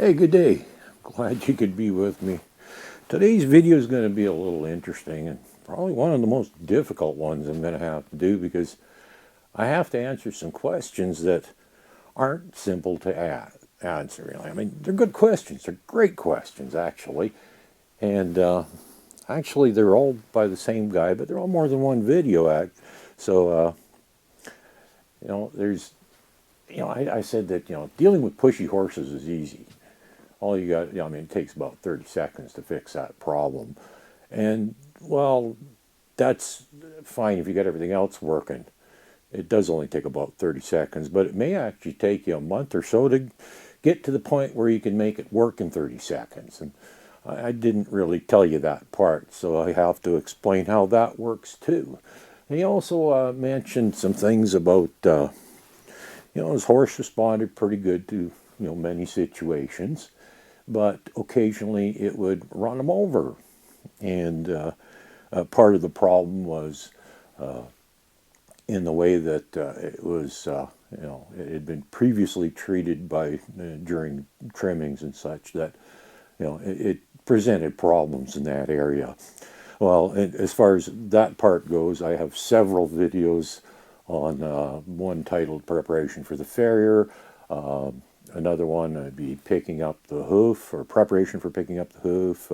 Hey, good day. Glad you could be with me. Today's video is going to be a little interesting and probably one of the most difficult ones I'm going to have to do because I have to answer some questions that aren't simple to answer. I mean, they're good questions. They're great questions, actually. And actually, they're all by the same guy, but they're all more than one video act. So, there's, I said that, dealing with pushy horses is easy. All you got, I mean, it takes about 30 seconds to fix that problem. And, well, that's fine if you got everything else working. It does only take about 30 seconds, but it may actually take you a month or so to get to the point where you can make it work in 30 seconds. And I didn't really tell you that part, so I have to explain how that works too. And he also mentioned some things about, his horse responded pretty good to, many situations, but occasionally it would run him over. And part of the problem was in the way that it was, it had been previously treated by during trimmings and such that, it presented problems in that area. Well, as far as that part goes, I have several videos on one titled Preparation for the Farrier. Another one would be picking up the hoof, or preparation for picking up the hoof,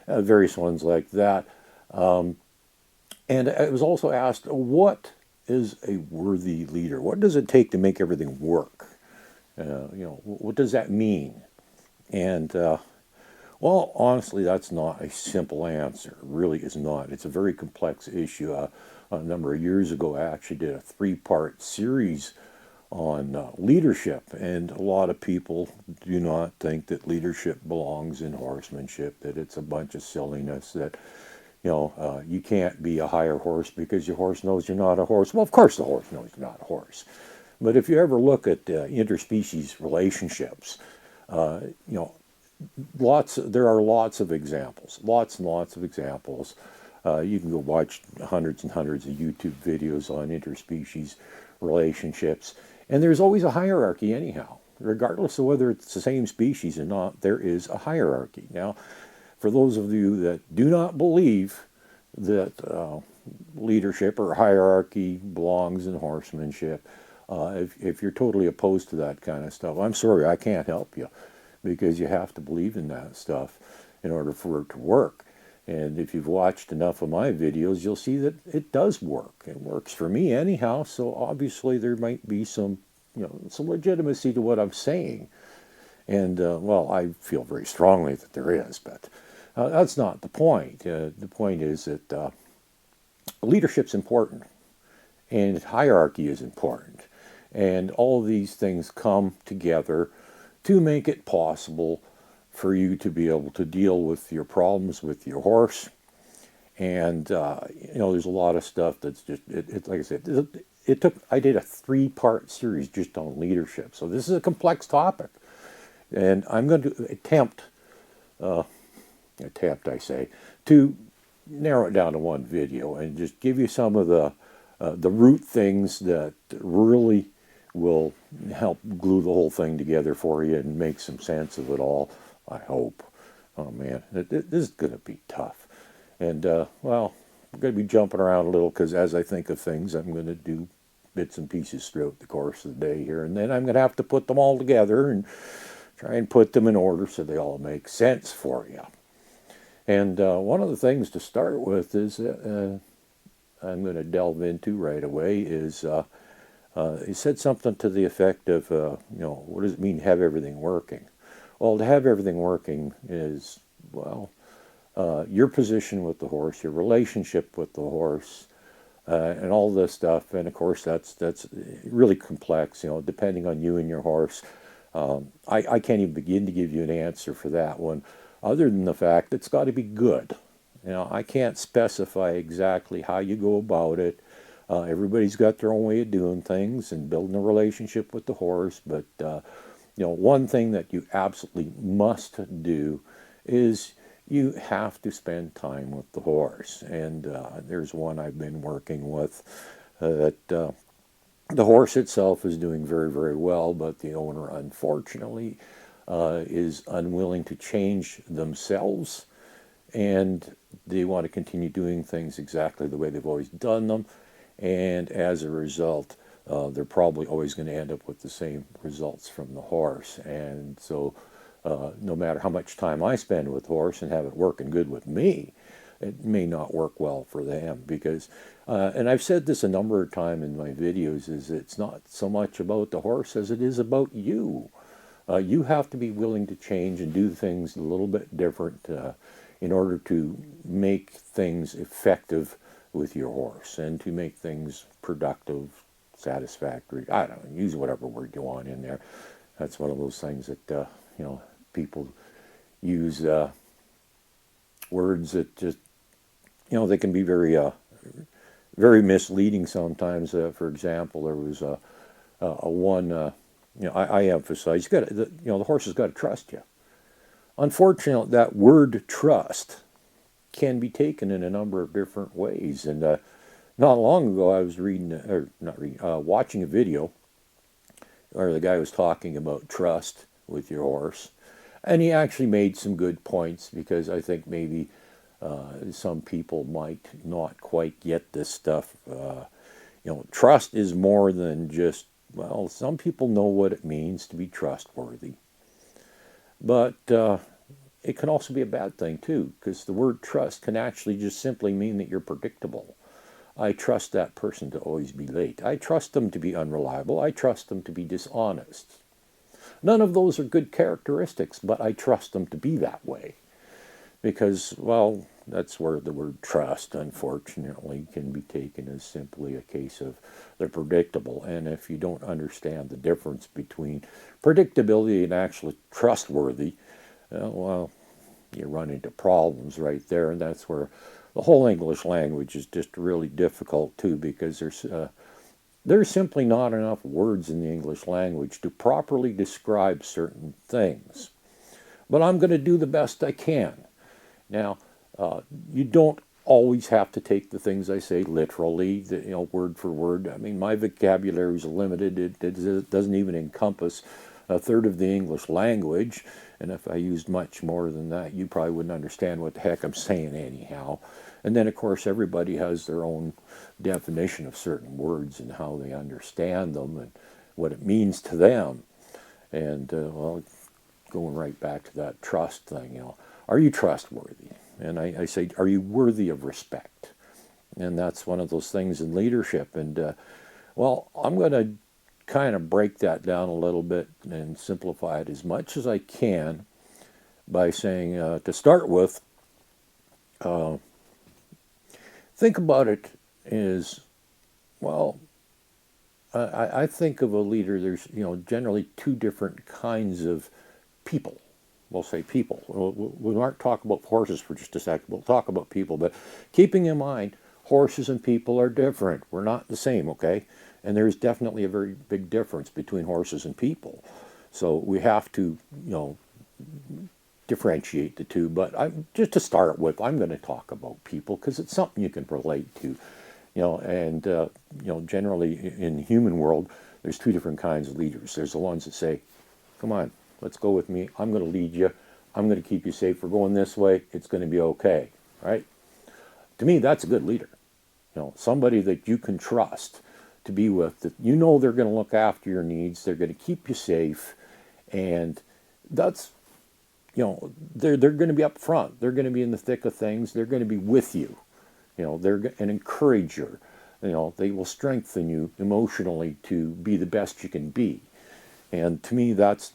various ones like that. And I was also asked, what is a worthy leader? What does it take to make everything work? What does that mean? And, well, honestly, that's not a simple answer. It really is not. It's a very complex issue. A number of years ago, I actually did a 3-part series on leadership, and a lot of people do not think that leadership belongs in horsemanship, that it's a bunch of silliness, that you can't be a higher horse because your horse knows you're not a horse. Well, of course the horse knows you're not a horse. But if you ever look at interspecies relationships, there are lots of examples, lots and lots of examples. You can go watch hundreds and hundreds of YouTube videos on interspecies relationships, and there's always a hierarchy anyhow. Regardless of whether it's the same species or not, there is a hierarchy. Now, for those of you that do not believe that leadership or hierarchy belongs in horsemanship, if you're totally opposed to that kind of stuff, I'm sorry, I can't help you, because you have to believe in that stuff in order for it to work. And if you've watched enough of my videos, you'll see that it does work. It works for me anyhow, so obviously there might be some legitimacy to what I'm saying. And, well, I feel very strongly that there is, but that's not the point. The point is that leadership's important, and hierarchy is important. And all of these things come together to make it possible for you to be able to deal with your problems with your horse. And, there's a lot of stuff that's just, like I said, I did a 3-part series just on leadership. So this is a complex topic. And I'm going to attempt, to narrow it down to one video and just give you some of the root things that really will help glue the whole thing together for you and make some sense of it all, I hope. Oh man, this is going to be tough. And, well, we're going to be jumping around a little because as I think of things, I'm going to do bits and pieces throughout the course of the day here. And then I'm going to have to put them all together and try and put them in order so they all make sense for you. And one of the things to start with is I'm going to delve into right away is he said something to the effect of, what does it mean to have everything working? Well, to have everything working is, well, your position with the horse, your relationship with the horse, and all this stuff. And of course, that's really complex, depending on you and your horse. I can't even begin to give you an answer for that one, other than the fact that it's got to be good. I can't specify exactly how you go about it. Everybody's got their own way of doing things and building a relationship with the horse. But, one thing that you absolutely must do is you have to spend time with the horse. And there's one I've been working with that the horse itself is doing very, very well, but the owner, unfortunately, is unwilling to change themselves, and they want to continue doing things exactly the way they've always done them, and as a result, they're probably always going to end up with the same results from the horse. And so no matter how much time I spend with the horse and have it working good with me, it may not work well for them, because and I've said this a number of times in my videos, is it's not so much about the horse as it is about you. You have to be willing to change and do things a little bit different in order to make things effective with your horse and to make things productive, satisfactory. I don't know, use whatever word you want in there. That's one of those things that people use words that just they can be very misleading sometimes. For example, there was a one I emphasize the horse has got to trust you. Unfortunately, that word trust can be taken in a number of different ways. And not long ago, I was watching a video where the guy was talking about trust with your horse, and he actually made some good points, because I think maybe some people might not quite get this stuff. Trust is more than just, well, some people know what it means to be trustworthy. But it can also be a bad thing too, because the word trust can actually just simply mean that you're predictable. I trust that person to always be late. I trust them to be unreliable. I trust them to be dishonest. None of those are good characteristics, but I trust them to be that way. Because, well, that's where the word trust, unfortunately, can be taken as simply a case of they're predictable. And if you don't understand the difference between predictability and actually trustworthy, well, you run into problems right there. And that's where the whole English language is just really difficult, too, because there's simply not enough words in the English language to properly describe certain things. But I'm going to do the best I can. Now, you don't always have to take the things I say literally, word for word. I mean, my vocabulary is limited. It doesn't even encompass a third of the English language. And if I used much more than that, you probably wouldn't understand what the heck I'm saying anyhow. And then, of course, everybody has their own definition of certain words and how they understand them and what it means to them. And, well, going right back to that trust thing, are you trustworthy? And I say, are you worthy of respect? And that's one of those things in leadership. And, well, I'm going to kind of break that down a little bit and simplify it as much as I can by saying, to start with, think about it as, well, I think of a leader, there's, generally two different kinds of people. We'll say people. We won't talk about horses for just a second. We'll talk about people. But keeping in mind, horses and people are different. We're not the same, okay? And there's definitely a very big difference between horses and people. So we have to, differentiate the two. But just to start with, I'm going to talk about people because it's something you can relate to. And generally in the human world, there's two different kinds of leaders. There's the ones that say, come on, let's go with me. I'm going to lead you. I'm going to keep you safe. We're going this way. It's going to be okay, right? To me, that's a good leader. Somebody that you can trust to be with, that they're going to look after your needs. They're going to keep you safe. And that's, they're going to be up front. They're going to be in the thick of things. They're going to be with you. They're an encourager. They will strengthen you emotionally to be the best you can be. And to me, that's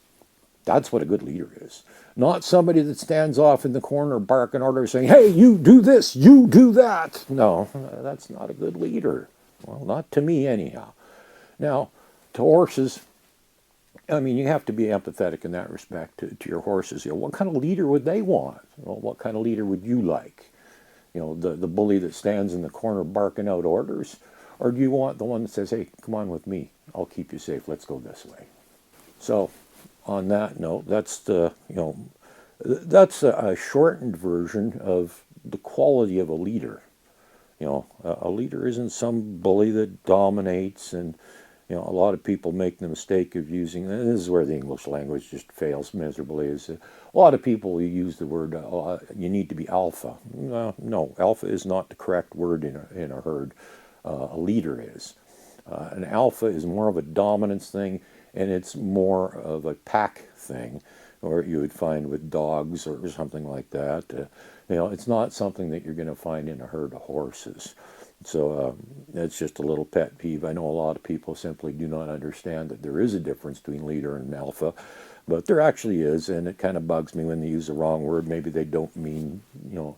what a good leader is. Not somebody that stands off in the corner barking orders saying, hey, you do this, you do that. No, that's not a good leader. Well, not to me anyhow. Now, to horses, I mean, you have to be empathetic in that respect to your horses. What kind of leader would they want? What kind of leader would you like? The bully that stands in the corner barking out orders? Or do you want the one that says, hey, come on with me. I'll keep you safe. Let's go this way. So, on that note, that's a shortened version of the quality of a leader. A leader isn't some bully that dominates and You know, a lot of people make the mistake of using, and this is where the English language just fails miserably, is a lot of people use the word, you need to be alpha. No, alpha is not the correct word in a herd. A leader is. An alpha is more of a dominance thing, and it's more of a pack thing, or you would find with dogs or something like that. You know, it's not something that you're going to find in a herd of horses. So that's just a little pet peeve. I know a lot of people simply do not understand that there is a difference between leader and alpha, but there actually is, and it kind of bugs me when they use the wrong word. Maybe they don't mean, you know,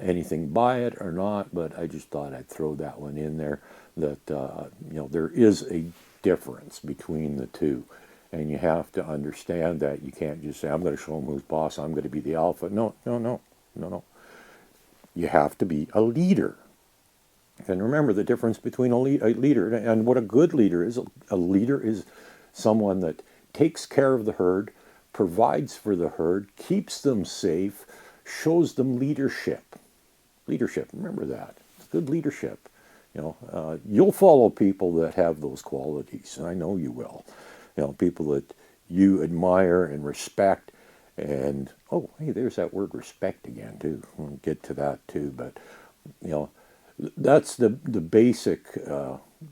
anything by it or not, but I just thought I'd throw that one in there, that, you know, there is a difference between the two. And you have to understand that. You can't just say, I'm going to show them who's boss, I'm going to be the alpha. No, no, no, no, no. You have to be a leader. And remember the difference between a leader and what a good leader is. A leader is someone that takes care of the herd, provides for the herd, keeps them safe, shows them leadership. Leadership, remember that. It's good leadership. You know, you'll follow people that have those qualities, and I know you will. You know, people that you admire and respect. And, oh, hey, there's that word respect again, too. We'll get to that, too. But, you know, that's the basic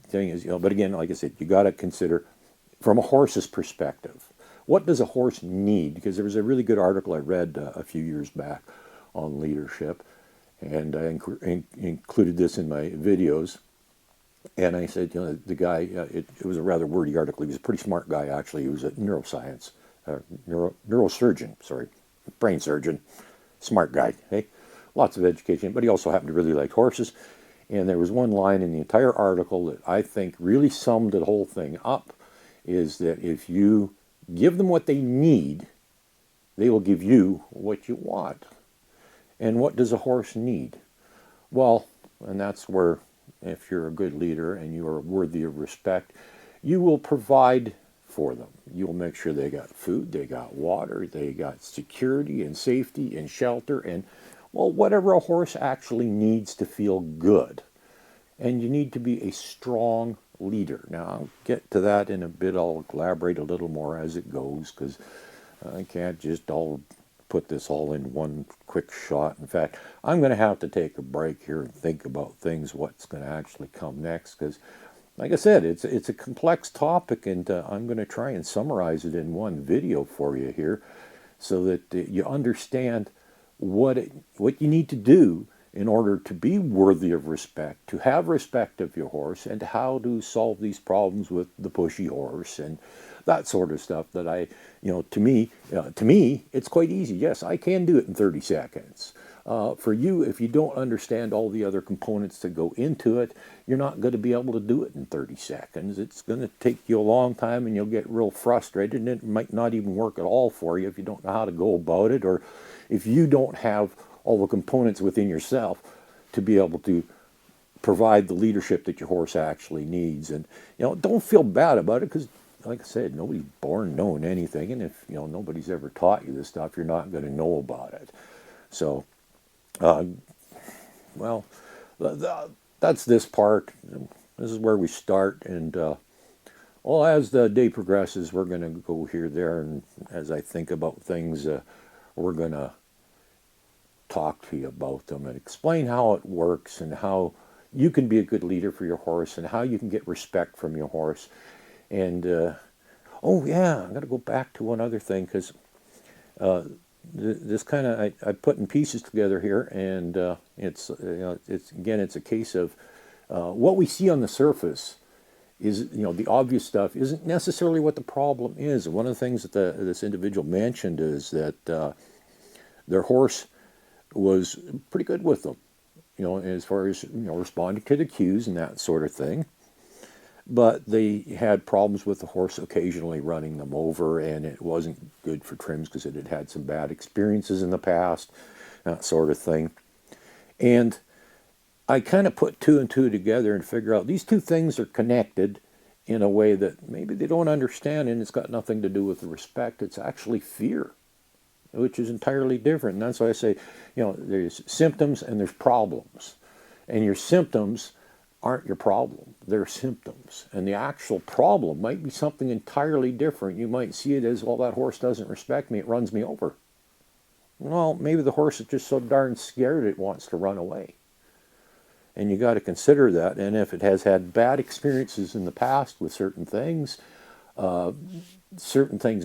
thing is, you know, but again, like I said, you got to consider from a horse's perspective. What does a horse need? Because there was a really good article I read a few years back on leadership, and I included this in my videos. And I said, you know, the guy, it was a rather wordy article. He was a pretty smart guy, actually. He was a neurosurgeon, sorry, brain surgeon, smart guy, hey? Lots of education, but he also happened to really like horses. And there was one line in the entire article that I think really summed the whole thing up, is that if you give them what they need, they will give you what you want. And what does a horse need? Well, and that's where, if you're a good leader and you are worthy of respect, you will provide for them. You'll make sure they got food, they got water, they got security and safety and shelter and, well, whatever a horse actually needs to feel good. And you need to be a strong leader. Now, I'll get to that in a bit. I'll elaborate a little more as it goes, because I can't just all put this all in one quick shot. In fact, I'm going to have to take a break here and think about things, what's going to actually come next, because, like I said, it's a complex topic, and I'm going to try and summarize it in one video for you here, so that you understand what you need to do in order to be worthy of respect, to have respect of your horse, and how to solve these problems with the pushy horse and that sort of stuff. That to me, it's quite easy. Yes, I can do it in 30 seconds. For you, if you don't understand all the other components that go into it, you're not going to be able to do it in 30 seconds. It's going to take you a long time, and you'll get real frustrated, and it might not even work at all for you if you don't know how to go about it, or if you don't have all the components within yourself to be able to provide the leadership that your horse actually needs. And, don't feel bad about it, because, like I said, nobody's born knowing anything, and if, nobody's ever taught you this stuff, you're not going to know about it. So, well, that's this part. This is where we start, and well, as the day progresses, we're going to go here, there, and as I think about things, we're going to talk to you about them and explain how it works and how you can be a good leader for your horse and how you can get respect from your horse. And oh yeah, I'm going to go back to one other thing, because this kind of I put in pieces together here, and it's a case of what we see on the surface is, the obvious stuff isn't necessarily what the problem is. One of the things that this individual mentioned is that their horse was pretty good with them, as far as, responding to the cues and that sort of thing. But they had problems with the horse occasionally running them over, and it wasn't good for trims because it had had some bad experiences in the past, that sort of thing. And I kind of put two and two together and figure out these two things are connected in a way that maybe they don't understand, and it's got nothing to do with the respect. It's actually fear, which is entirely different. And that's why I say, there's symptoms and there's problems. And your symptoms aren't your problem. They're symptoms. And the actual problem might be something entirely different. You might see it as, well, that horse doesn't respect me, it runs me over. Well, maybe the horse is just so darn scared it wants to run away. And you got to consider that. And if it has had bad experiences in the past with certain things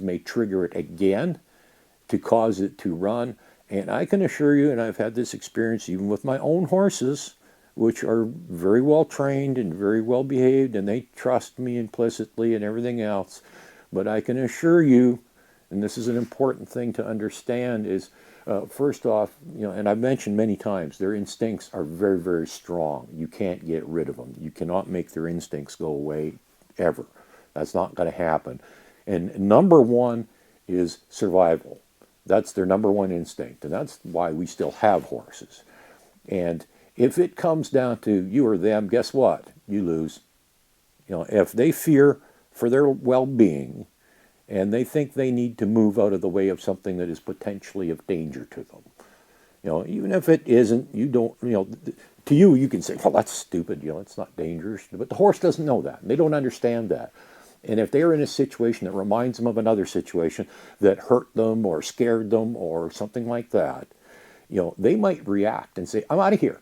may trigger it again to cause it to run. And I can assure you, and I've had this experience even with my own horses, which are very well trained and very well behaved, and they trust me implicitly and everything else. But I can assure you, and this is an important thing to understand, is first off, and I've mentioned many times, their instincts are very, very strong. You can't get rid of them. You cannot make their instincts go away ever. That's not going to happen. And number one is survival. That's their number one instinct, and that's why we still have horses. And if it comes down to you or them, guess what? You lose. If they fear for their well-being and they think they need to move out of the way of something that is potentially of danger to them, even if it isn't, you don't, to you, you can say, well, that's stupid, it's not dangerous. But the horse doesn't know that. They don't understand that. And if they're in a situation that reminds them of another situation that hurt them or scared them or something like that, they might react and say, I'm out of here.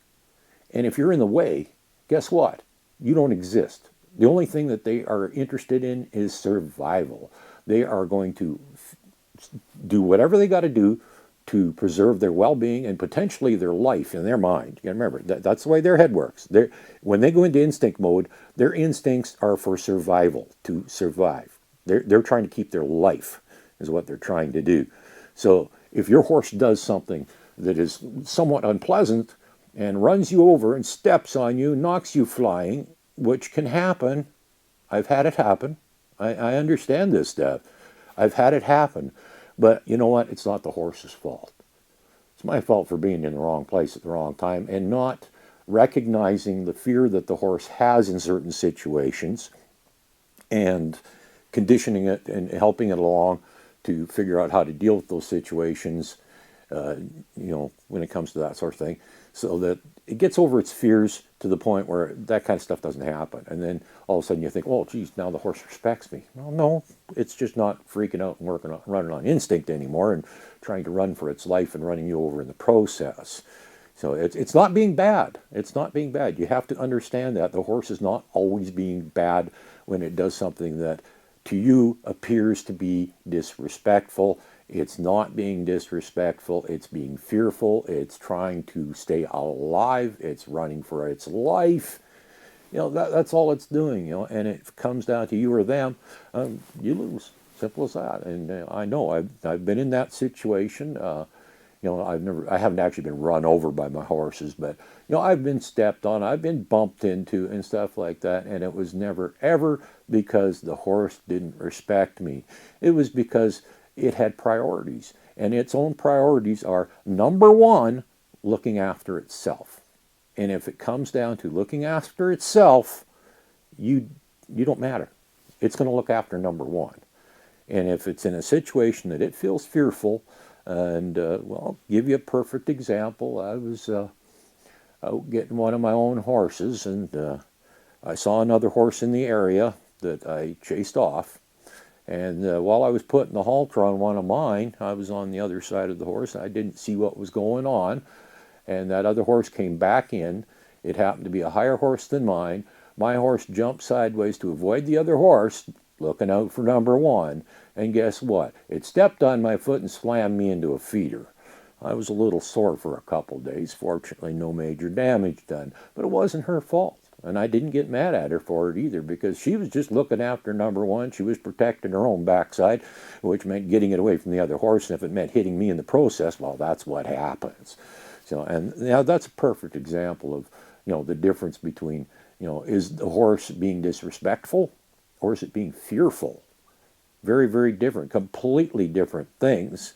And if you're in the way, guess what? You don't exist. The only thing that they are interested in is survival. They are going to do whatever they got to do to preserve their well-being and potentially their life in their mind. You got to remember, that's the way their head works. When they go into instinct mode, their instincts are for survival, to survive. They're trying to keep their life, is what they're trying to do. So if your horse does something that is somewhat unpleasant and runs you over and steps on you, knocks you flying, which can happen, I've had it happen. I understand this stuff. I've had it happen. But you know what? It's not the horse's fault. It's my fault for being in the wrong place at the wrong time and not recognizing the fear that the horse has in certain situations and conditioning it and helping it along to figure out how to deal with those situations, when it comes to that sort of thing, so that it gets over its fears to the point where that kind of stuff doesn't happen. And then all of a sudden you think, oh, geez, now the horse respects me. Well, no, it's just not freaking out and running on instinct anymore and trying to run for its life and running you over in the process. So it's not being bad. It's not being bad. You have to understand that. The horse is not always being bad when it does something that to you appears to be disrespectful. It's not being disrespectful. It's being fearful. It's trying to stay alive. It's running for its life. That's all it's doing. And it comes down to you or them. You lose. Simple as that. And I know I've been in that situation. I haven't actually been run over by my horses, but I've been stepped on. I've been bumped into and stuff like that. And it was never ever because the horse didn't respect me. It was because it had priorities, and its own priorities are, number one, looking after itself. And if it comes down to looking after itself, you don't matter. It's going to look after number one. And if it's in a situation that it feels fearful, and I'll give you a perfect example. I was out getting one of my own horses, and I saw another horse in the area that I chased off. And while I was putting the halter on one of mine, I was on the other side of the horse. I didn't see what was going on. And that other horse came back in. It happened to be a higher horse than mine. My horse jumped sideways to avoid the other horse, looking out for number one. And guess what? It stepped on my foot and slammed me into a feeder. I was a little sore for a couple days. Fortunately, no major damage done. But it wasn't her fault. And I didn't get mad at her for it either, because she was just looking after number one. She was protecting her own backside, which meant getting it away from the other horse. And if it meant hitting me in the process, well, that's what happens. So, and that's a perfect example of, the difference between, is the horse being disrespectful or is it being fearful? Very, very different, completely different things.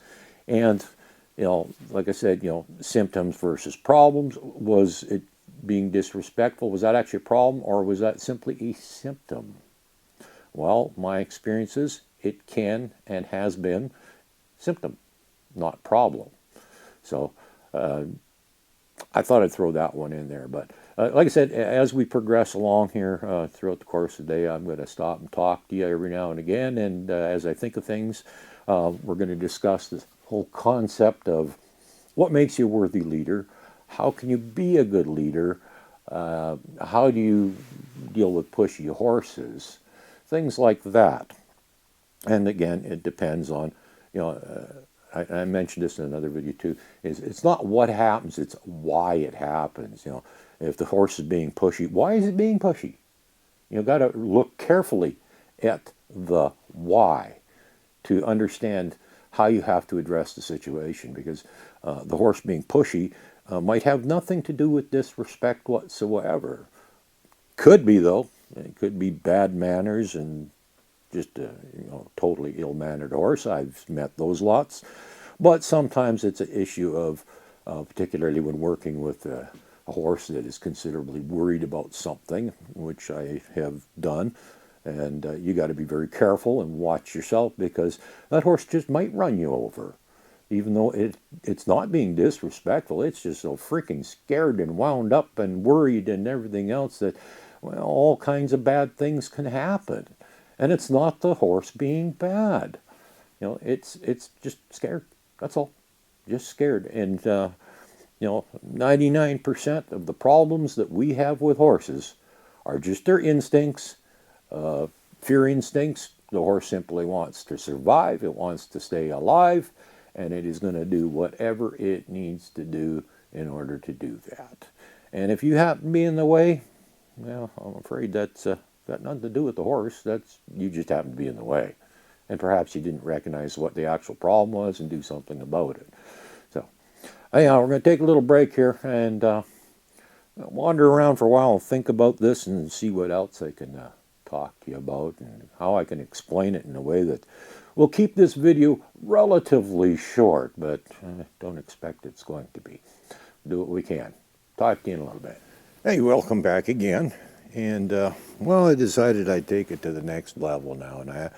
And, like I said, symptoms versus problems. Was it being disrespectful? Was that actually a problem, or was that simply a symptom? Well, my experiences, it can and has been symptom, not problem. So I thought I'd throw that one in there. But like I said, as we progress along here throughout the course of the day, I'm going to stop and talk to you every now and again. And as I think of things, we're going to discuss this whole concept of what makes you a worthy leader, how can you be a good leader, how do you deal with pushy horses, things like that. And again, it depends on, I mentioned this in another video too, is it's not what happens, it's why it happens. If the horse is being pushy, why is it being pushy? Got to look carefully at the why to understand how you have to address the situation, because the horse being pushy might have nothing to do with disrespect whatsoever. Could be, though. It could be bad manners and just a totally ill-mannered horse. I've met those lots. But sometimes it's an issue of, particularly when working with a horse that is considerably worried about something, which I have done. And you got to be very careful and watch yourself, because that horse just might run you over. Even though it's not being disrespectful, it's just so freaking scared and wound up and worried and everything else that, well, all kinds of bad things can happen. And it's not the horse being bad. It's just scared. That's all. Just scared. And 99% of the problems that we have with horses are just their instincts, fear instincts. The horse simply wants to survive. It wants to stay alive, and it is going to do whatever it needs to do in order to do that. And if you happen to be in the way, well, I'm afraid that's got nothing to do with the horse. You just happen to be in the way. And perhaps you didn't recognize what the actual problem was and do something about it. So, anyhow, we're going to take a little break here and wander around for a while and think about this and see what else I can talk to you about and how I can explain it in a way that will keep this video relatively short, but don't expect it's going to be. Do what we can. Talk to you in a little bit. Hey, welcome back again. And, well, I decided I'd take it to the next level now, and I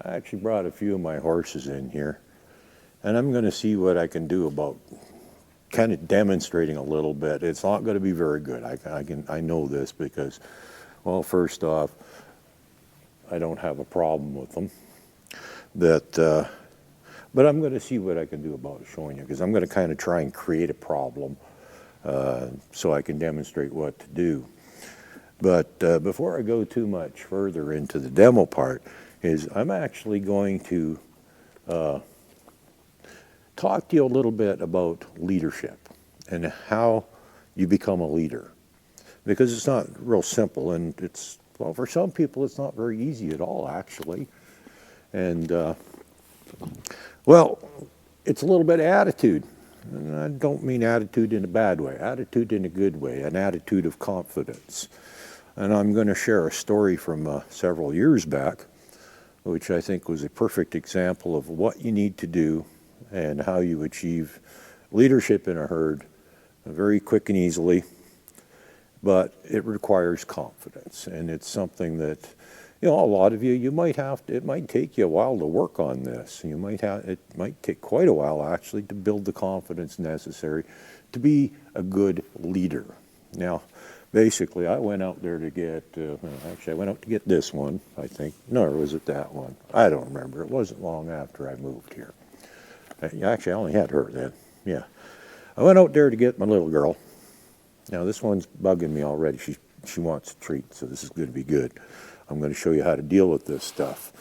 actually brought a few of my horses in here, and I'm going to see what I can do about kind of demonstrating a little bit. It's not going to be very good. I know this because, well, first off, I don't have a problem with them. But I'm going to see what I can do about showing you, because I'm going to kind of try and create a problem so I can demonstrate what to do. But before I go too much further into the demo part, I'm actually going to talk to you a little bit about leadership and how you become a leader. Because it's not real simple, and well, for some people it's not very easy at all, actually. And, well, it's a little bit of attitude. And I don't mean attitude in a bad way, attitude in a good way, an attitude of confidence. And I'm going to share a story from several years back, which I think was a perfect example of what you need to do and how you achieve leadership in a herd very quick and easily. But it requires confidence, and it's something that, a lot of you might have to, it might take you a while to work on this. It might take quite a while, actually, to build the confidence necessary to be a good leader. Now, basically, I went out there to get, I went out to get this one, I think. No, or was it that one? I don't remember. It wasn't long after I moved here. Actually, I only had her then. Yeah. I went out there to get my little girl. Now, this one's bugging me already. She wants a treat, so this is going to be good. I'm going to show you how to deal with this stuff,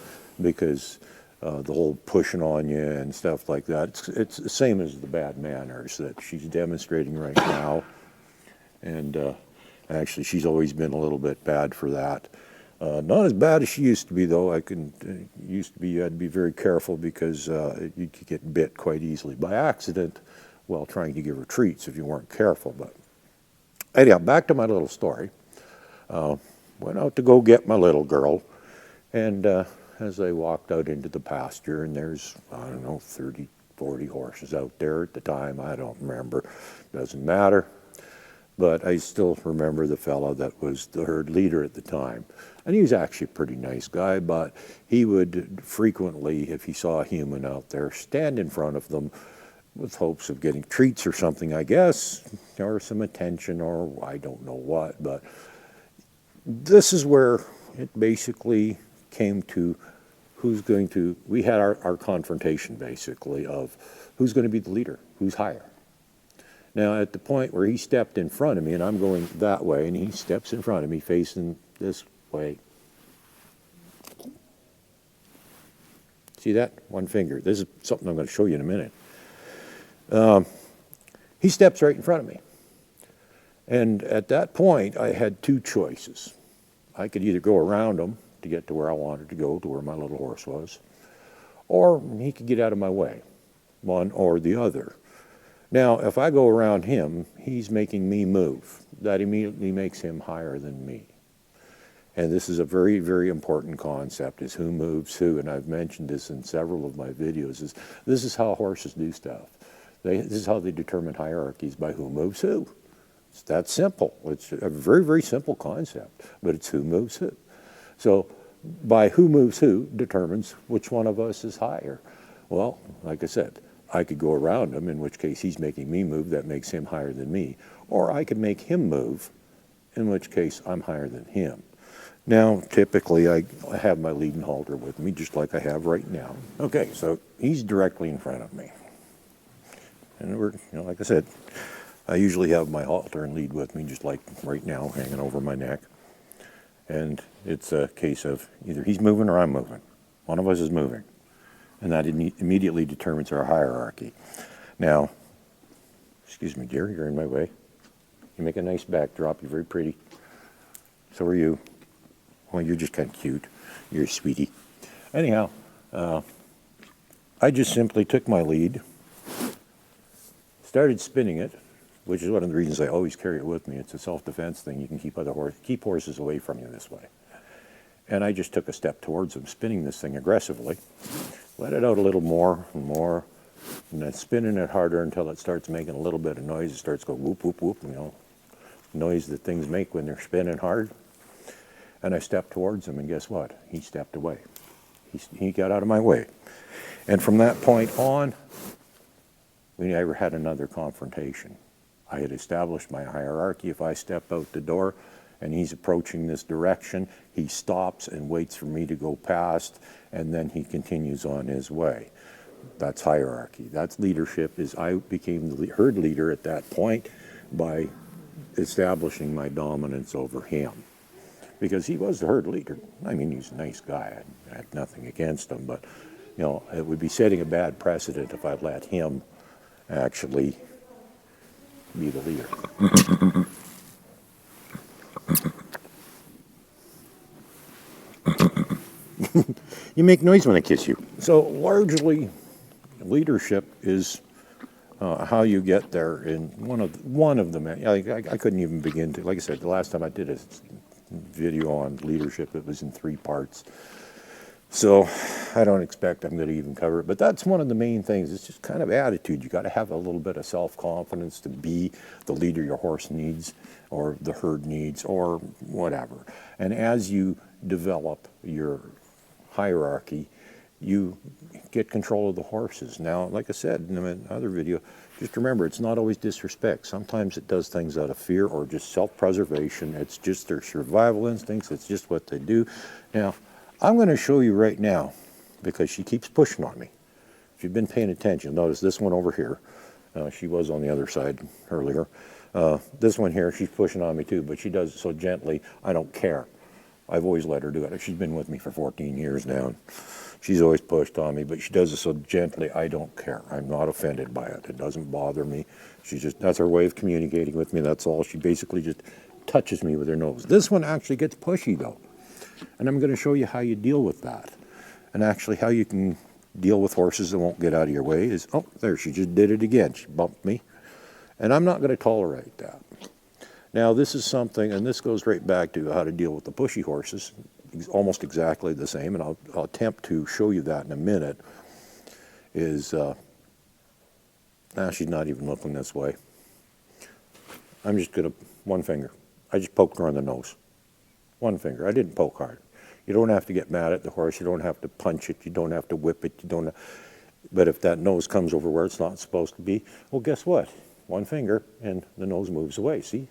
because the whole pushing on you and stuff like that, it's the same as the bad manners that she's demonstrating right now. And actually, she's always been a little bit bad for that. Not as bad as she used to be, though. You had to be very careful, because you could get bit quite easily by accident while trying to give her treats if you weren't careful. But anyhow, back to my little story. Went out to go get my little girl, and as I walked out into the pasture, and there's, 30, 40 horses out there at the time. I don't remember. Doesn't matter. But I still remember the fellow that was the herd leader at the time. And he was actually a pretty nice guy, but he would frequently, if he saw a human out there, stand in front of them with hopes of getting treats or something, I guess, or some attention, or I don't know what. But this is where it basically came to we had our confrontation basically of who's going to be the leader, who's higher. Now at the point where he stepped in front of me and I'm going that way and he steps in front of me facing this way. See that? One finger. This is something I'm going to show you in a minute. He steps right in front of me. And at that point, I had two choices. I could either go around him to get to where I wanted to go, to where my little horse was, or he could get out of my way, one or the other. Now, if I go around him, he's making me move. That immediately makes him higher than me. And this is a very, very important concept, is who moves who. And I've mentioned this in several of my videos. This is how horses do stuff. This is how they determine hierarchies, by who moves who. It's that simple. It's a very, very simple concept, but it's who moves who. So by who moves who determines which one of us is higher. Well, like I said, I could go around him, in which case he's making me move. That makes him higher than me. Or I could make him move, in which case I'm higher than him. Now, typically, I have my lead and halter with me, just like I have right now. Okay, so he's directly in front of me. And we're, like I said, I usually have my halter and lead with me, just like right now, hanging over my neck. And it's a case of either he's moving or I'm moving. One of us is moving. And that immediately determines our hierarchy. Now, excuse me, dear, you're in my way. You make a nice backdrop. You're very pretty. So are you. Well, you're just kind of cute. You're a sweetie. Anyhow, I just simply took my lead, started spinning it, which is one of the reasons I always carry it with me. It's a self-defense thing. You can keep horses away from you this way. And I just took a step towards them, spinning this thing aggressively. Let it out a little more and more, and then spinning it harder until it starts making a little bit of noise. It starts going whoop, whoop, whoop, noise that things make when they're spinning hard. And I stepped towards him, and guess what? He stepped away. He got out of my way. And from that point on, we never had another confrontation. I had established my hierarchy. If I step out the door and he's approaching this direction, he stops and waits for me to go past, and then he continues on his way. That's hierarchy. That's leadership. I became the herd leader at that point by establishing my dominance over him. Because he was the herd leader. I mean, he's a nice guy. I had nothing against him, but it would be setting a bad precedent if I let him actually be the leader. You make noise when I kiss you. So largely, leadership is how you get there. In one of them, I couldn't even begin to. Like I said, the last time I did a video on leadership, it was in 3 parts. So I don't expect I'm going to even cover it. But that's one of the main things. It's just kind of attitude. You got to have a little bit of self-confidence to be the leader your horse needs, or the herd needs, or whatever. And as you develop your hierarchy, you get control of the horses. Now, like I said in another video, just remember, it's not always disrespect. Sometimes it does things out of fear or just self-preservation. It's just their survival instincts. It's just what they do. Now, I'm going to show you right now, because she keeps pushing on me. If you've been paying attention, notice this one over here. She was on the other side earlier. This one here, she's pushing on me too, but she does it so gently, I don't care. I've always let her do it. She's been with me for 14 years now. She's always pushed on me, but she does it so gently, I don't care. I'm not offended by it. It doesn't bother me. That's her way of communicating with me. That's all. She basically just touches me with her nose. This one actually gets pushy though. And I'm going to show you how you deal with that. And actually how you can deal with horses that won't get out of your way is, oh, there, she just did it again. She bumped me. And I'm not going to tolerate that. Now, this is something, and this goes right back to how to deal with the pushy horses. Almost exactly the same, and I'll attempt to show you that in a minute, is, she's not even looking this way. I'm just going to, one finger. I just poked her on the nose. One finger. I didn't poke hard. You don't have to get mad at the horse. You don't have to punch it. You don't have to whip it. But if that nose comes over where it's not supposed to be, well, guess what? One finger and the nose moves away, see?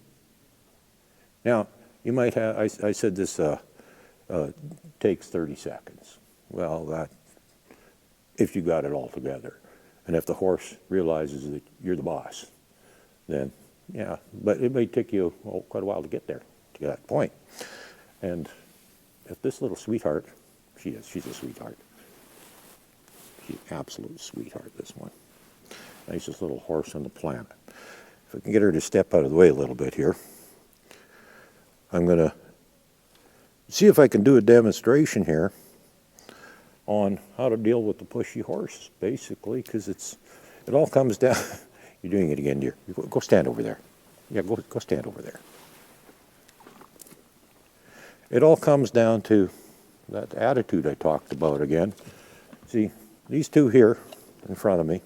Now, you might have, I said this takes 30 seconds. Well, that, if you got it all together. And if the horse realizes that you're the boss, then yeah, but it may take you quite a while to get there, to that point. And if this little sweetheart, she's a sweetheart. She's an absolute sweetheart, this one. Nicest little horse on the planet. If I can get her to step out of the way a little bit here, I'm going to see if I can do a demonstration here on how to deal with the pushy horse, basically, because it all comes down. You're doing it again, dear. Go stand over there. Yeah, go stand over there. It all comes down to that attitude I talked about again. See, these two here in front of me,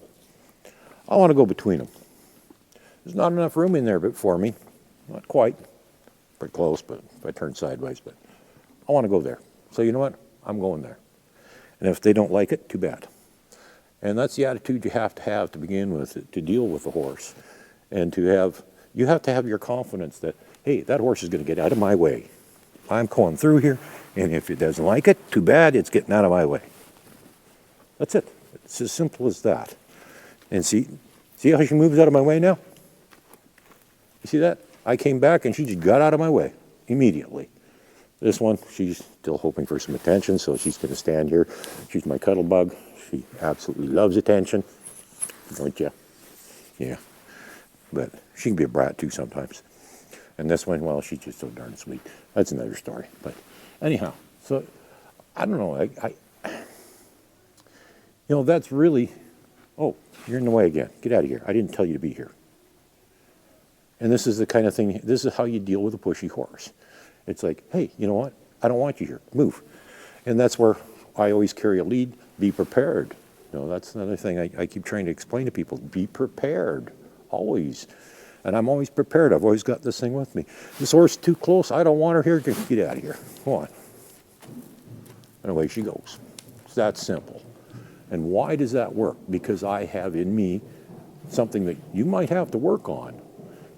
I want to go between them. There's not enough room in there for me. Not quite. Pretty close, but if I turn sideways, but I want to go there. So you know what? I'm going there. And if they don't like it, too bad. And that's the attitude you have to begin with, to deal with the horse. And you have to have your confidence that, hey, that horse is going to get out of my way. I'm going through here, and if it doesn't like it, too bad, it's getting out of my way. That's it. It's as simple as that. And see how she moves out of my way now? You see that? I came back, and she just got out of my way immediately. This one, she's still hoping for some attention, so she's going to stand here. She's my cuddle bug. She absolutely loves attention, don't you? Yeah. But she can be a brat, too, sometimes. And this one, well, she's just so darn sweet. That's another story. But anyhow, so I don't know. That's really, oh, you're in the way again. Get out of here. I didn't tell you to be here. And this is the kind of thing, this is how you deal with a pushy horse. It's like, hey, you know what? I don't want you here. Move. And that's where I always carry a lead. Be prepared. That's another thing I keep trying to explain to people. Be prepared. Always. And I'm always prepared. I've always got this thing with me. This horse is too close. I don't want her here. Get out of here. Come on. And away she goes. It's that simple. And why does that work? Because I have in me something that you might have to work on,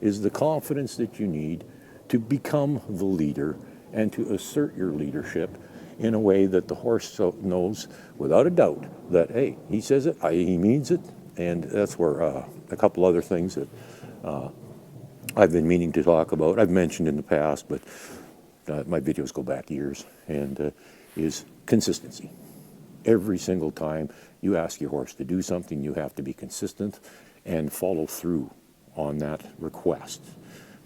is the confidence that you need to become the leader and to assert your leadership in a way that the horse knows without a doubt that, hey, he says it, he means it. And that's where a couple other things that I've been meaning to talk about, I've mentioned in the past, but my videos go back years, and is consistency. Every single time you ask your horse to do something, you have to be consistent and follow through on that request.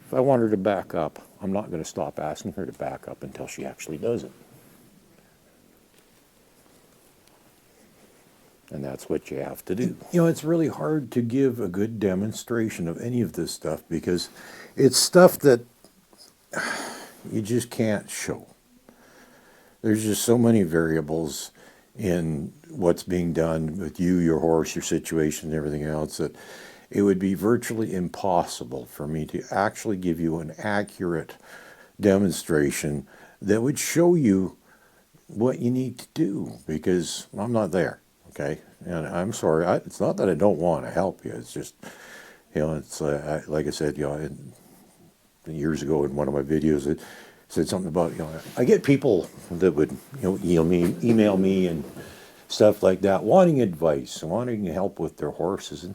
If I want her to back up, I'm not going to stop asking her to back up until she actually does it. And that's what you have to do. It's really hard to give a good demonstration of any of this stuff because it's stuff that you just can't show. There's just so many variables in what's being done with you, your horse, your situation, and everything else that it would be virtually impossible for me to actually give you an accurate demonstration that would show you what you need to do, because I'm not there, okay? And I'm sorry, it's not that I don't want to help you, it's just, it's like I said, years ago in one of my videos, it said something about, I get people that would, email me and stuff like that, wanting advice, wanting help with their horses, and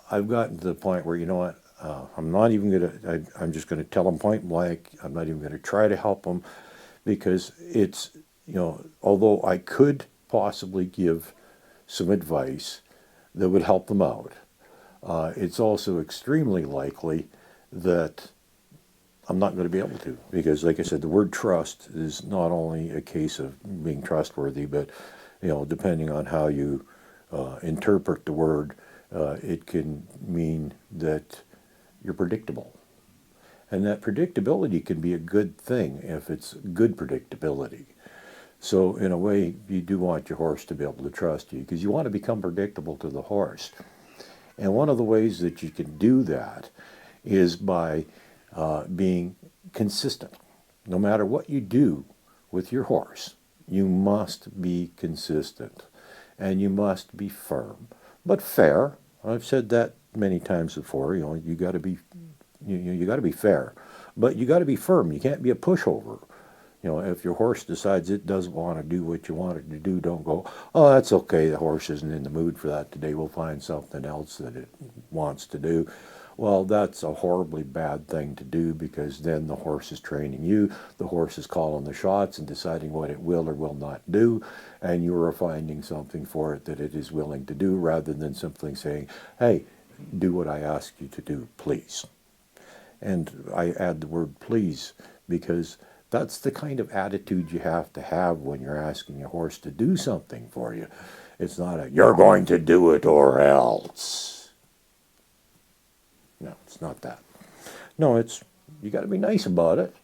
I've gotten to the point where, I'm not even going to, I'm just going to tell them point blank. I'm not even going to try to help them, because it's, although I could possibly give some advice that would help them out, it's also extremely likely that I'm not going to be able to, because like I said, the word trust is not only a case of being trustworthy, but, depending on how you interpret the word, it can mean that you're predictable. And that predictability can be a good thing if it's good predictability. So in a way, you do want your horse to be able to trust you, because you want to become predictable to the horse. And one of the ways that you can do that is by being consistent. No matter what you do with your horse, you must be consistent. and you must be firm, but fair. I've said that many times before. You got to be you got to be fair, but you got to be firm. You can't be a pushover. If your horse decides it doesn't want to do what you want it to do, don't go, oh, that's okay, the horse isn't in the mood for that today, we'll find something else that it wants to do. Well, that's a horribly bad thing to do, because then the horse is training you, the horse is calling the shots and deciding what it will or will not do, and you are finding something for it that it is willing to do, rather than simply saying, hey, do what I ask you to do, please. And I add the word please because that's the kind of attitude you have to have when you're asking your horse to do something for you. It's not a, you're going to do it or else. No, it's not that. No, it's, you got to be nice about it,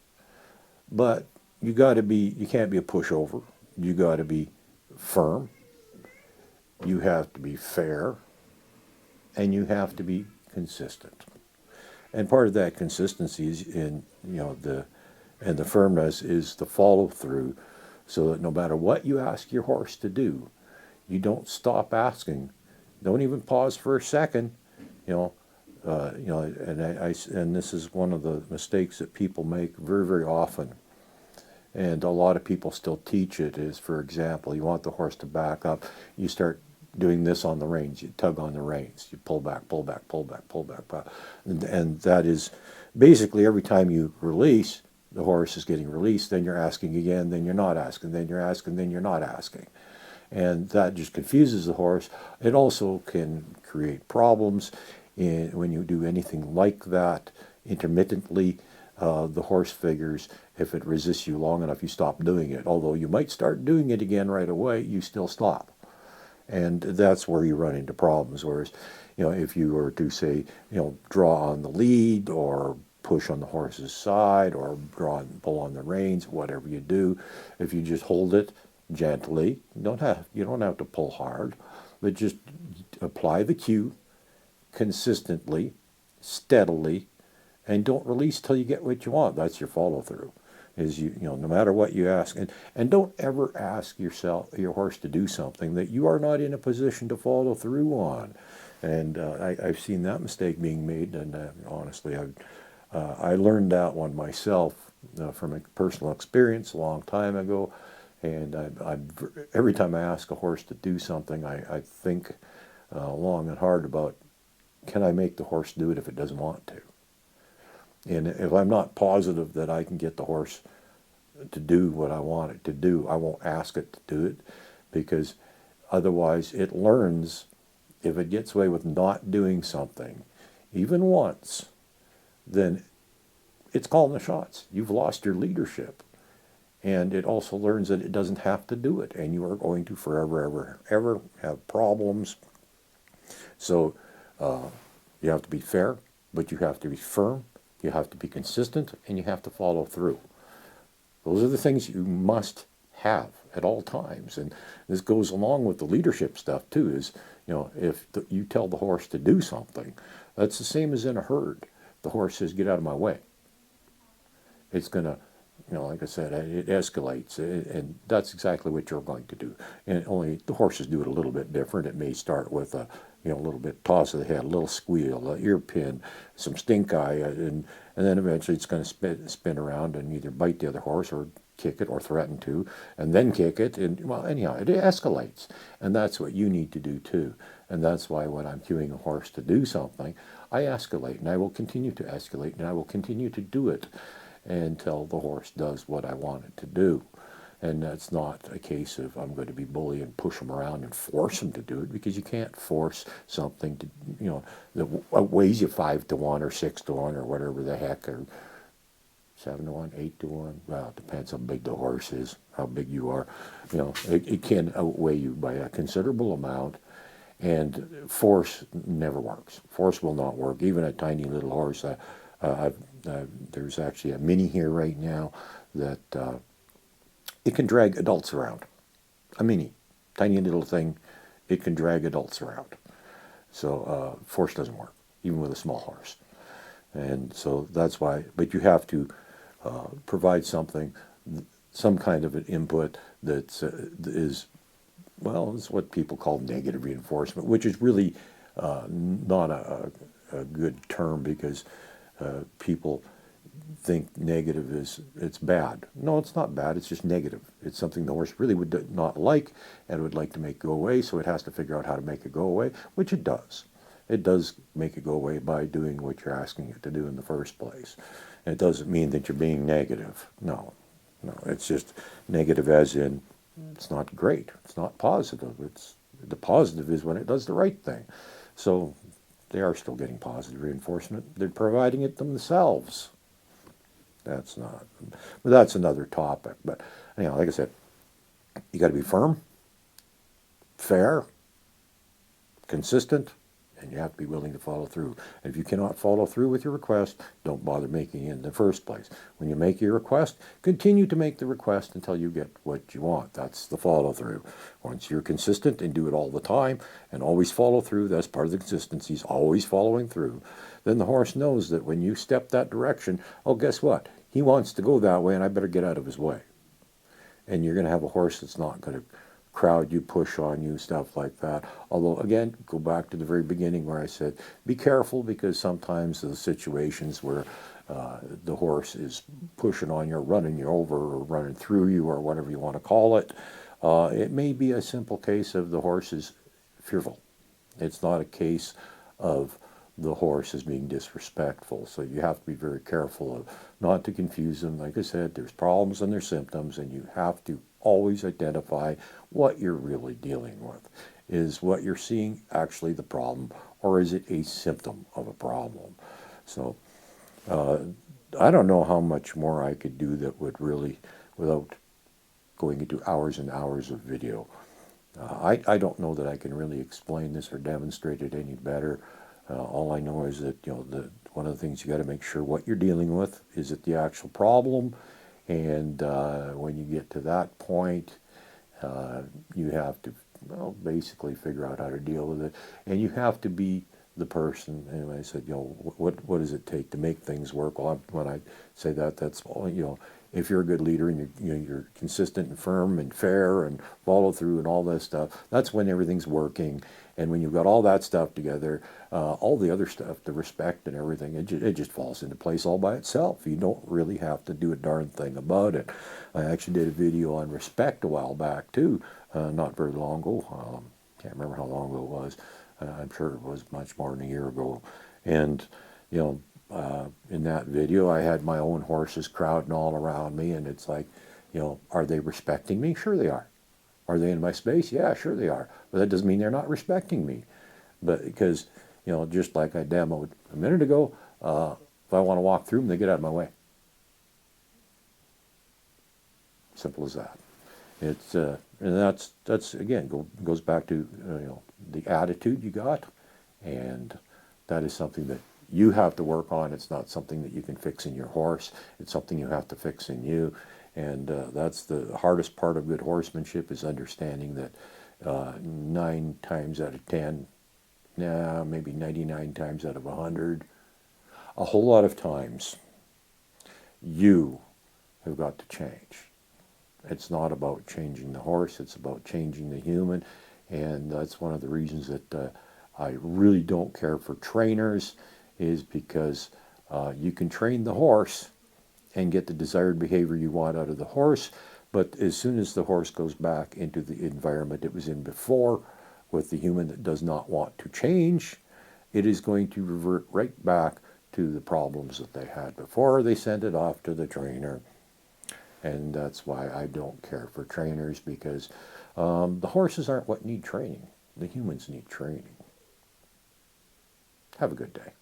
but you can't be a pushover. You got to be firm. You have to be fair, and you have to be consistent. And part of that consistency is the firmness is the follow through, so that no matter what you ask your horse to do, you don't stop asking. Don't even pause for a second. And this is one of the mistakes that people make very, very often. And a lot of people still teach it is, for example, you want the horse to back up, you start doing this on the reins, you tug on the reins, you pull back, pull back, pull back, pull back. And that is basically every time you release, the horse is getting released, then you're asking again, then you're not asking, then you're asking, then you're not asking. And that just confuses the horse. It also can create problems when you do anything like that intermittently. The horse figures if it resists you long enough, you stop doing it. Although you might start doing it again right away, you still stop. And that's where you run into problems. Whereas, if you were to say, draw on the lead or push on the horse's side or draw and pull on the reins, whatever you do, if you just hold it gently, you don't have to pull hard, but just apply the cue consistently, steadily, and don't release till you get what you want. That's your follow through. Is no matter what you ask, and don't ever ask your horse to do something that you are not in a position to follow through on. And I've seen that mistake being made, and honestly, I learned that one myself from a personal experience a long time ago. And every time I ask a horse to do something, I think long and hard about, can I make the horse do it if it doesn't want to? And if I'm not positive that I can get the horse to do what I want it to do, I won't ask it to do it, because otherwise it learns, if it gets away with not doing something, even once, then it's calling the shots. You've lost your leadership. And it also learns that it doesn't have to do it, and you are going to forever, ever have problems. So you have to be fair, but you have to be firm. You have to be consistent, and you have to follow through. Those are the things you must have at all times. And this goes along with the leadership stuff too, is, if you tell the horse to do something, that's the same as in a herd. The horse says, get out of my way. It's going to, like I said, it escalates, and that's exactly what you're going to do. And only the horses do it a little bit different. It may start with a little bit toss of the head, a little squeal, an ear pin, some stink eye, and then eventually it's going to spin around and either bite the other horse or kick it or threaten to, and then kick it. And well, anyhow, it escalates, and that's what you need to do too. And that's why when I'm cueing a horse to do something, I escalate, and I will continue to escalate, and I will continue to do it until the horse does what I want it to do. And that's not a case of I'm going to be bully and push them around and force them to do it, because you can't force something to, that weighs you 5 to 1 or 6 to 1 or whatever the heck, or 7 to 1, 8 to 1. Well, it depends how big the horse is, how big you are. It can outweigh you by a considerable amount, and force never works. Force will not work. Even a tiny little horse. There's actually a mini here right now that it can drag adults around. A mini, tiny little thing, it can drag adults around. So force doesn't work, even with a small horse. And so that's why, but you have to provide some kind of an input that is well, it's what people call negative reinforcement, which is really not a good term, because people think negative is it's bad. No, it's not bad. It's just negative. It's something the horse really would not like and would like to make go away, so it has to figure out how to make it go away, which it does. It does make it go away by doing what you're asking it to do in the first place. And it doesn't mean that you're being negative. No, no. It's just negative as in it's not great. It's not positive. It's the positive is when it does the right thing. So they are still getting positive reinforcement. They're providing it themselves. That's not, but that's another topic. But anyhow, like I said, you got to be firm, fair, consistent, and you have to be willing to follow through. And if you cannot follow through with your request, don't bother making it in the first place. When you make your request, continue to make the request until you get what you want. That's the follow through. Once you're consistent and do it all the time and always follow through, that's part of the consistency, is always following through. Then the horse knows that when you step that direction, oh, guess what? He wants to go that way, and I better get out of his way. And you're going to have a horse that's not going to crowd you, push on you, stuff like that. Although, again, go back to the very beginning where I said, be careful, because sometimes the situations where the horse is pushing on you, or running you over, or running through you, or whatever you want to call it, it may be a simple case of the horse is fearful. It's not a case of the horse is being disrespectful. So you have to be very careful of not to confuse them. Like I said, there's problems and there's symptoms, and you have to always identify what you're really dealing with. Is what you're seeing actually the problem, or is it a symptom of a problem? So I don't know how much more I could do that would really, without going into hours and hours of video. I don't know that I can really explain this or demonstrate it any better. All I know is that, one of the things you got to make sure what you're dealing with, is it the actual problem? And when you get to that point, you have to, basically figure out how to deal with it. And you have to be the person. And I said, what does it take to make things work? Well, when I say that, that's all, if you're a good leader and you're consistent and firm and fair and follow through and all that stuff, that's when everything's working. And when you've got all that stuff together, all the other stuff, the respect and everything, it just falls into place all by itself. You don't really have to do a darn thing about it. I actually did a video on respect a while back too, not very long ago. Can't remember how long ago it was. I'm sure it was much more than a year ago. And, in that video, I had my own horses crowding all around me, and it's like, are they respecting me? Sure they are. Are they in my space? Yeah, sure they are. But that doesn't mean they're not respecting me. But because, just like I demoed a minute ago, if I want to walk through them, they get out of my way. Simple as that. It's and that's again goes back to the attitude you got, and that is something that you have to work on. It's not something that you can fix in your horse. It's something you have to fix in you. And that's the hardest part of good horsemanship, is understanding that 9 times out of 10, maybe 99 times out of 100, a whole lot of times, you have got to change. It's not about changing the horse, it's about changing the human. And that's one of the reasons that I really don't care for trainers, is because you can train the horse and get the desired behavior you want out of the horse, but as soon as the horse goes back into the environment it was in before, with the human that does not want to change, it is going to revert right back to the problems that they had before they sent it off to the trainer. And that's why I don't care for trainers, because the horses aren't what need training. The humans need training. Have a good day.